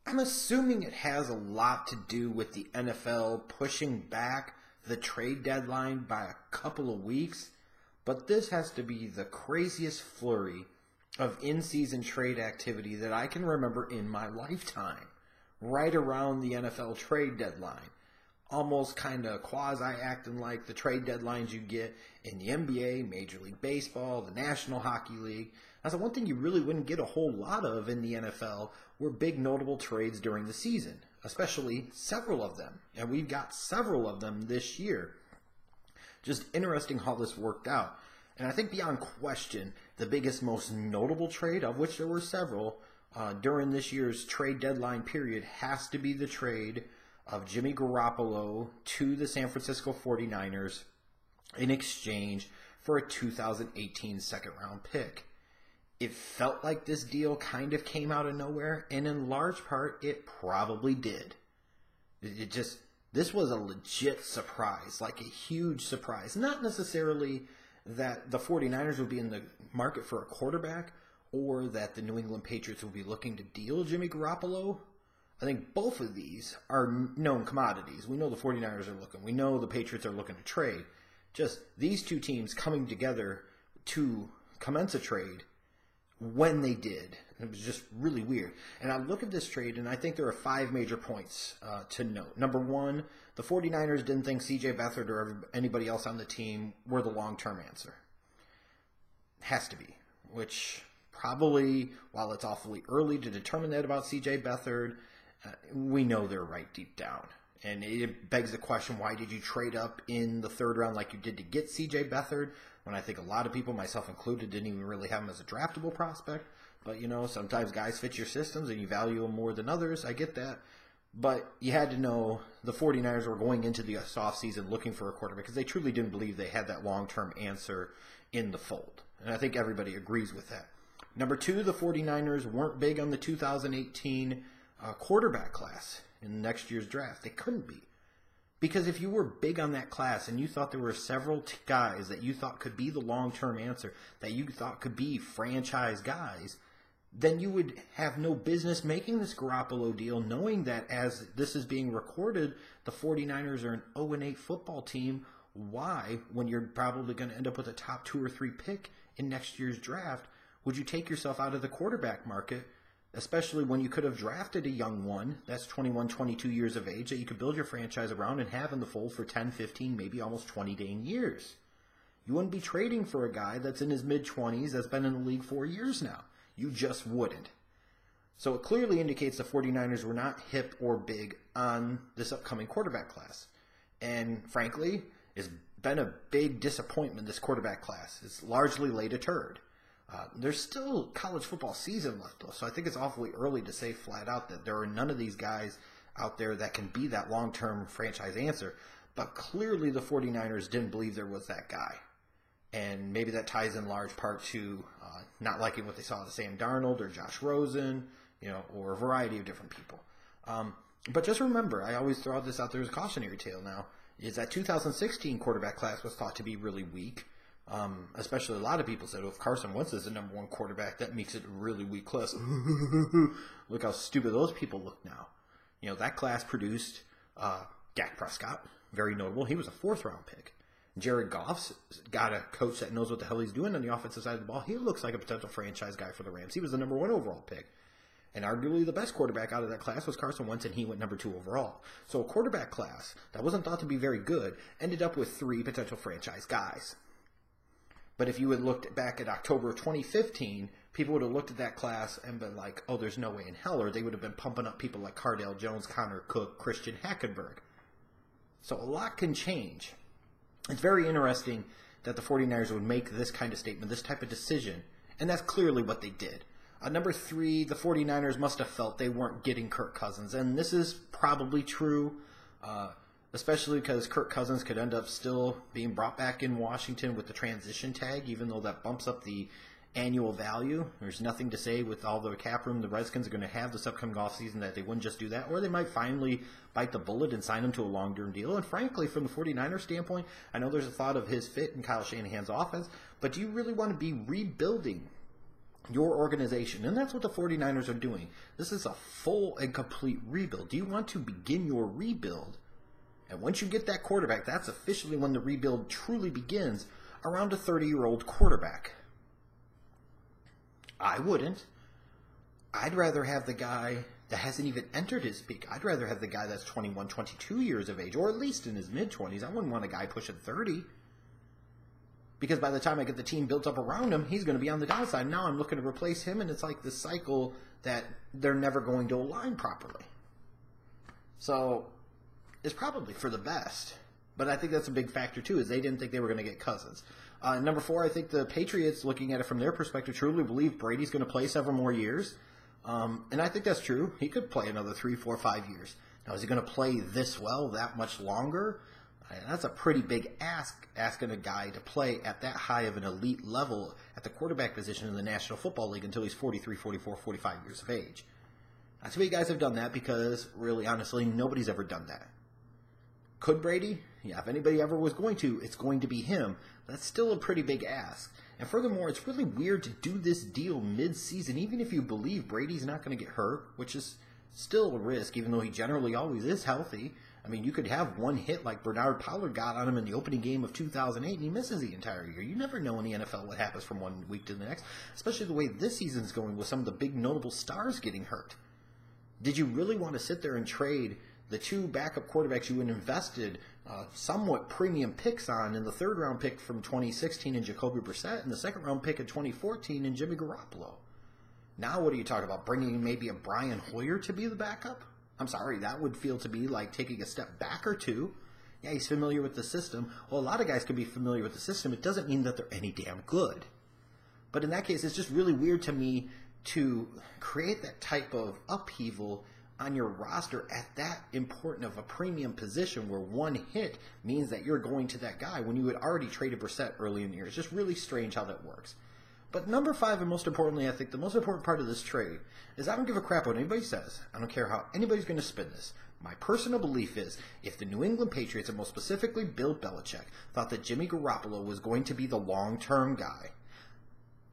I'm assuming it has a lot to do with the NFL pushing back the trade deadline by a couple of weeks, but this has to be the craziest flurry of in-season trade activity that I can remember in my lifetime, right around the NFL trade deadline. Almost kind of quasi-acting like the trade deadlines you get in the NBA, Major League Baseball, the National Hockey League. That's the one thing you really wouldn't get a whole lot of in the NFL were big notable trades during the season, especially several of them. And we've got several of them this year. Just interesting how this worked out. And I think beyond question, the biggest, most notable trade, of which there were several, during this year's trade deadline period has to be the trade of Jimmy Garoppolo to the San Francisco 49ers in exchange for a 2018 second-round pick. It felt like this deal kind of came out of nowhere, and in large part, it probably did. This was a legit surprise, like a huge surprise. Not necessarily that the 49ers would be in the market for a quarterback or that the New England Patriots would be looking to deal Jimmy Garoppolo. I think both of these are known commodities. We know the 49ers are looking. We know the Patriots are looking to trade. Just these two teams coming together to commence a trade when they did. It was just really weird. And I look at this trade, and I think there are 5 major points to note. Number one, the 49ers didn't think C.J. Beathard or anybody else on the team were the long-term answer. Has to be. Which probably, while it's awfully early to determine that about C.J. Beathard, we know they're right deep down. And it begs the question, why did you trade up in the 3rd round like you did to get C.J. Beathard, when I think a lot of people, myself included, didn't even really have him as a draftable prospect? But, sometimes guys fit your systems and you value them more than others. I get that. But you had to know the 49ers were going into the offseason looking for a quarterback because they truly didn't believe they had that long-term answer in the fold. And I think everybody agrees with that. Number 2, the 49ers weren't big on the 2018 quarterback class in next year's draft. They couldn't be. Because if you were big on that class and you thought there were several guys that you thought could be the long-term answer, that you thought could be franchise guys, then you would have no business making this Garoppolo deal, knowing that as this is being recorded, the 49ers are an 0-8 football team. Why, when you're probably going to end up with a top 2 or 3 pick in next year's draft, would you take yourself out of the quarterback market, especially when you could have drafted a young one that's 21, 22 years of age that you could build your franchise around and have in the fold for 10, 15, maybe almost 20 dang years? You wouldn't be trading for a guy that's in his mid-20s that's been in the league 4 years now. You just wouldn't. So it clearly indicates the 49ers were not hip or big on this upcoming quarterback class. And frankly, it's been a big disappointment, this quarterback class. It's largely laid a turd. There's still college football season left, though, so I think it's awfully early to say flat out that there are none of these guys out there that can be that long-term franchise answer. But clearly the 49ers didn't believe there was that guy. And maybe that ties in large part to not liking what they saw with Sam Darnold or Josh Rosen, or a variety of different people. But just remember, I always throw this out there as a cautionary tale now, is that 2016 quarterback class was thought to be really weak. Especially a lot of people said, well, if Carson Wentz is the number 1 quarterback, that makes it a really weak class. Look how stupid those people look now. That class produced Dak Prescott, very notable. He was a 4th-round pick. Jared Goff's got a coach that knows what the hell he's doing on the offensive side of the ball. He looks like a potential franchise guy for the Rams. He was the number 1 overall pick. And arguably the best quarterback out of that class was Carson Wentz, and he went number 2 overall. So a quarterback class that wasn't thought to be very good ended up with 3 potential franchise guys. But if you had looked back at October of 2015, people would have looked at that class and been like, oh, there's no way in hell, or they would have been pumping up people like Cardale Jones, Connor Cook, Christian Hackenberg. So a lot can change. It's very interesting that the 49ers would make this kind of statement, this type of decision, and that's clearly what they did. Number 3, the 49ers must have felt they weren't getting Kirk Cousins, and this is probably true, especially because Kirk Cousins could end up still being brought back in Washington with the transition tag, even though that bumps up the annual value. There's nothing to say with all the cap room the Redskins are going to have this upcoming offseason that they wouldn't just do that, or they might finally bite the bullet and sign him to a long-term deal. And frankly, from the 49ers standpoint, I know there's a thought of his fit in Kyle Shanahan's offense, but do you really want to be rebuilding your organization, and that's what the 49ers are doing. This is a full and complete rebuild. Do you want to begin your rebuild? And once you get that quarterback, that's officially when the rebuild truly begins, around a 30-year-old quarterback. I wouldn't. I'd rather have the guy that hasn't even entered his peak. I'd rather have the guy that's 21, 22 years of age, or at least in his mid-20s. I wouldn't want a guy pushing 30. Because by the time I get the team built up around him, he's going to be on the downside. Now I'm looking to replace him, and it's like this cycle that they're never going to align properly. So it's probably for the best. But I think that's a big factor, too, is they didn't think they were going to get Cousins. Number 4, I think the Patriots, looking at it from their perspective, truly believe Brady's going to play several more years. And I think that's true. He could play another 3, 4, 5 years. Now, is he going to play this well that much longer? That's a pretty big ask, asking a guy to play at that high of an elite level at the quarterback position in the National Football League until he's 43, 44, 45 years of age. Not too many guys have done that because, really, honestly, nobody's ever done that. Could Brady? Yeah, if anybody ever was going to, it's going to be him. That's still a pretty big ask. And furthermore, it's really weird to do this deal mid-season, even if you believe Brady's not going to get hurt, which is still a risk, even though he generally always is healthy. I mean, you could have one hit like Bernard Pollard got on him in the opening game of 2008, and he misses the entire year. You never know in the NFL what happens from one week to the next, especially the way this season's going with some of the big notable stars getting hurt. Did you really want to sit there and trade the 2 backup quarterbacks you had invested somewhat premium picks on in the 3rd-round pick from 2016 in Jacoby Brissett and the 2nd-round pick in 2014 in Jimmy Garoppolo? Now what are you talking about, bringing maybe a Brian Hoyer to be the backup? I'm sorry, that would feel to be like taking a step back or two. Yeah, he's familiar with the system. Well, a lot of guys can be familiar with the system. It doesn't mean that they're any damn good. But in that case, it's just really weird to me to create that type of upheaval on your roster at that important of a premium position where one hit means that you're going to that guy when you had already traded Brissett early in the year. It's just really strange how that works. But number 5, and most importantly, I think the most important part of this trade is I don't give a crap what anybody says. I don't care how anybody's going to spin this. My personal belief is if the New England Patriots, and most specifically Bill Belichick, thought that Jimmy Garoppolo was going to be the long-term guy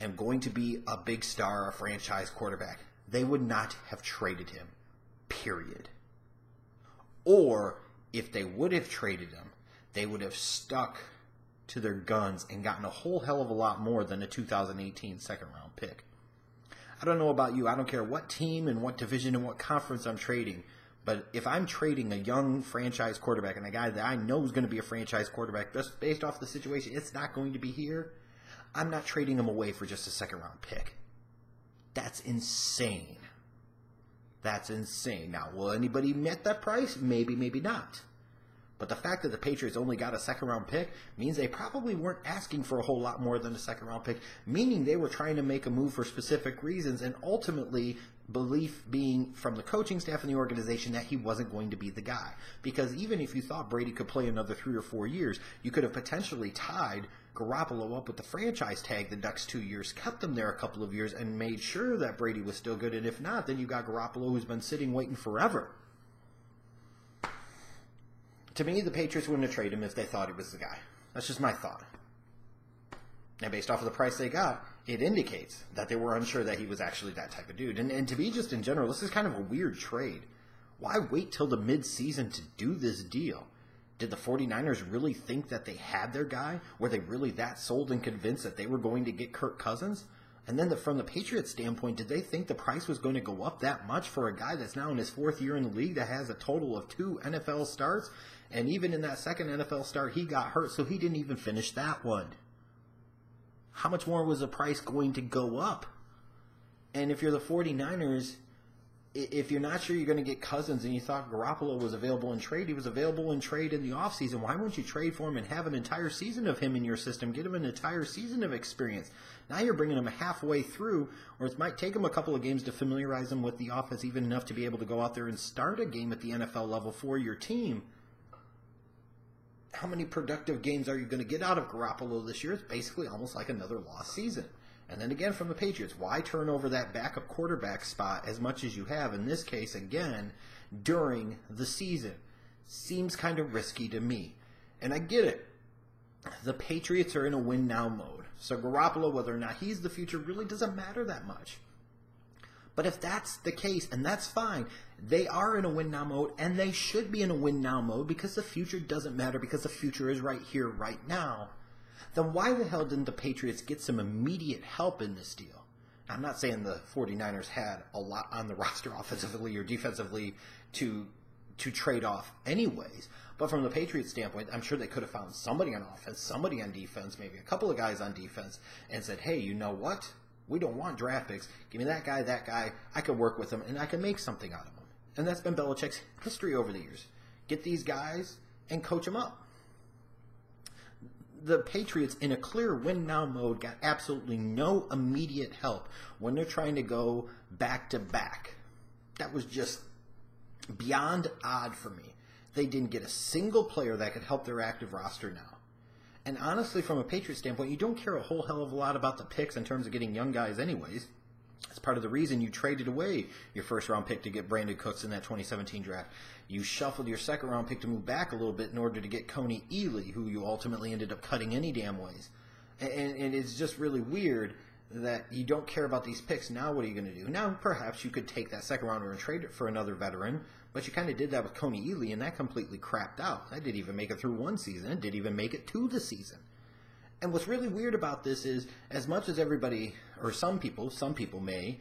and going to be a big star, a franchise quarterback, they would not have traded him. Period. Or if they would have traded him, they would have stuck to their guns and gotten a whole hell of a lot more than a 2018 second-round pick. I don't know about you. I don't care what team and what division and what conference I'm trading. But if I'm trading a young franchise quarterback and a guy that I know is going to be a franchise quarterback just based off the situation, it's not going to be here, I'm not trading him away for just a second-round pick. That's insane. That's insane. Now, will anybody met that price? Maybe, maybe not. But the fact that the Patriots only got a second-round pick means they probably weren't asking for a whole lot more than a second-round pick, meaning they were trying to make a move for specific reasons, and ultimately belief being from the coaching staff and the organization that he wasn't going to be the guy. Because even if you thought Brady could play another 3 or 4 years, you could have potentially tied Garoppolo up with the franchise tag the next 2 years, kept them there a couple of years, and made sure that Brady was still good. And if not, then you got Garoppolo who's been sitting waiting forever. To me, the Patriots wouldn't have traded him if they thought he was the guy. That's just my thought. And based off of the price they got, it indicates that they were unsure that he was actually that type of dude. And to be just in general, this is kind of a weird trade. Why wait till the midseason to do this deal? Did the 49ers really think that they had their guy? Were they really that sold and convinced that they were going to get Kirk Cousins? And then from the Patriots standpoint, did they think the price was going to go up that much for a guy that's now in his 4th year in the league that has a total of 2 NFL starts? And even in that second NFL start, he got hurt, so he didn't even finish that one. How much more was the price going to go up? And if you're the 49ers, if you're not sure you're going to get Cousins and you thought Garoppolo was available in trade, he was available in trade in the offseason. Why wouldn't you trade for him and have an entire season of him in your system? Get him an entire season of experience. Now you're bringing him halfway through, or it might take him a couple of games to familiarize him with the offense, even enough to be able to go out there and start a game at the NFL level for your team. How many productive games are you going to get out of Garoppolo this year? It's basically almost like another lost season. And then again from the Patriots, why turn over that backup quarterback spot as much as you have, in this case again, during the season? Seems kind of risky to me. And I get it. the Patriots are in a win-now mode. So Garoppolo, whether or not he's the future, really doesn't matter that much. But if that's the case, and that's fine, they are in a win-now mode, and they should be in a win-now mode because the future doesn't matter, because the future is right here, right now. Then why the hell didn't the Patriots get some immediate help in this deal? I'm not saying the 49ers had a lot on the roster offensively or defensively to trade off anyways. But from the Patriots standpoint, I'm sure they could have found somebody on offense, somebody on defense, maybe a couple of guys on defense, and said, hey, you know what? We don't want draft picks. Give me that guy. I can work with him, and I can make something out of him. And that's been Belichick's history over the years. Get these guys and coach them up. The Patriots, in a clear win-now mode, got absolutely no immediate help when they're trying to go back-to-back. That was just beyond odd for me. They didn't get a single player that could help their active roster now. And honestly, from a Patriots standpoint, you don't care a whole hell of a lot about the picks in terms of getting young guys anyways. That's part of the reason you traded away your first-round pick to get Brandon Cooks in that 2017 draft. You shuffled your second-round pick to move back a little bit in order to get Coney Ely, who you ultimately ended up cutting any damn ways. And it's just really weird that you don't care about these picks. Now what are you going to do? Now perhaps you could take that second-rounder and trade it for another veteran, but you kind of did that with Coney Ely, and that completely crapped out. That didn't even make it through one season. It didn't even make it to the season. And what's really weird about this is, as much as everybody, or some people may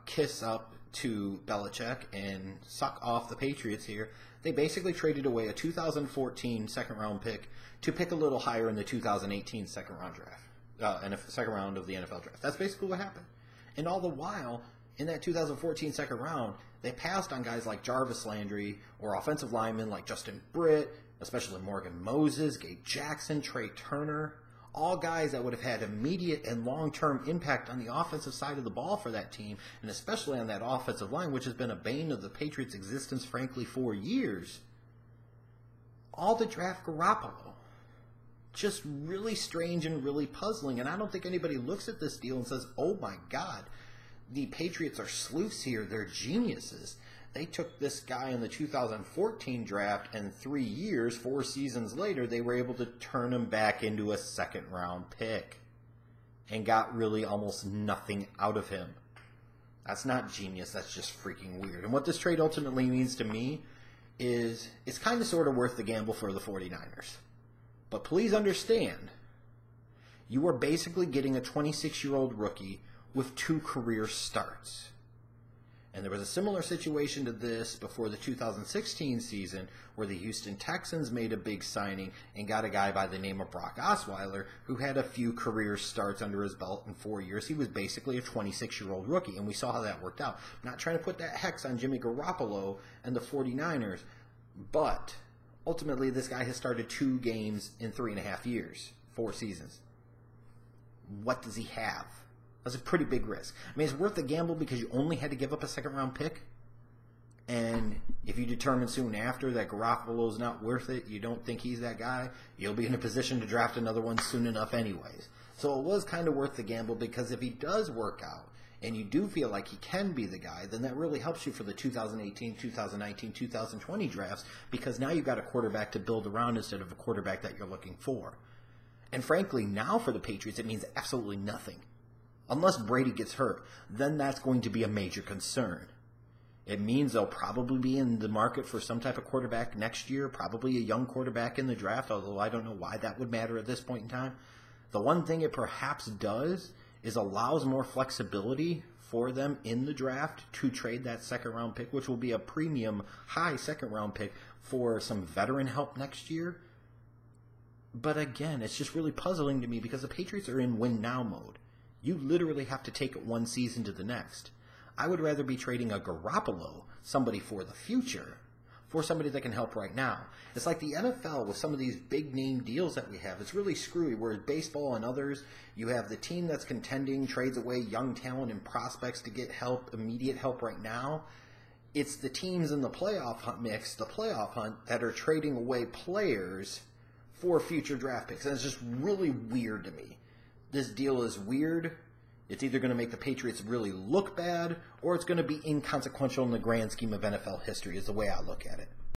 kiss up to Belichick and suck off the Patriots here, they basically traded away a 2014 second-round pick to pick a little higher in the 2018 second-round draft, and second round of the NFL draft. That's basically what happened. And all the while, in that 2014 second round, they passed on guys like Jarvis Landry or offensive linemen like Justin Britt, especially Morgan Moses, Gabe Jackson, Trey Turner, all guys that would have had immediate and long-term impact on the offensive side of the ball for that team, and especially on that offensive line, which has been a bane of the Patriots' existence, frankly, for years. All to draft Garoppolo. Just really strange and really puzzling, and I don't think anybody looks at this deal and says, oh my God, the Patriots are sleuths here, they're geniuses. They took this guy in the 2014 draft, and 3 years, 4 seasons later, they were able to turn him back into a second-round pick and got really almost nothing out of him. That's not genius, that's just freaking weird. And what this trade ultimately means to me is it's kind of sort of worth the gamble for the 49ers. But please understand, you are basically getting a 26-year-old rookie with 2 career starts. And there was a similar situation to this before the 2016 season where the Houston Texans made a big signing and got a guy by the name of Brock Osweiler who had a few career starts under his belt in 4 years. He was basically a 26-year-old rookie, and we saw how that worked out. I'm not trying to put that hex on Jimmy Garoppolo and the 49ers, but ultimately this guy has started 2 games in 3.5 years, 4 seasons. What does he have? That's a pretty big risk. I mean, it's worth the gamble because you only had to give up a second-round pick. And if you determine soon after that Garoppolo's not worth it, you don't think he's that guy, you'll be in a position to draft another one soon enough anyways. So it was kind of worth the gamble because if he does work out and you do feel like he can be the guy, then that really helps you for the 2018, 2019, 2020 drafts because now you've got a quarterback to build around instead of a quarterback that you're looking for. And frankly, now for the Patriots, it means absolutely nothing. Unless Brady gets hurt, then that's going to be a major concern. It means they'll probably be in the market for some type of quarterback next year, probably a young quarterback in the draft, although I don't know why that would matter at this point in time. The one thing it perhaps does is allows more flexibility for them in the draft to trade that second-round pick, which will be a premium high second-round pick for some veteran help next year. But again, it's just really puzzling to me because the Patriots are in win-now mode. You literally have to take it one season to the next. I would rather be trading a Garoppolo, somebody for the future, for somebody that can help right now. It's like the NFL with some of these big-name deals that we have. It's really screwy, whereas baseball and others, you have the team that's contending, trades away young talent and prospects to get help, immediate help right now. It's the teams in the playoff hunt mix, the playoff hunt, that are trading away players for future draft picks. And it's just really weird to me. This deal is weird. It's either going to make the Patriots really look bad, or it's going to be inconsequential in the grand scheme of NFL history, is the way I look at it.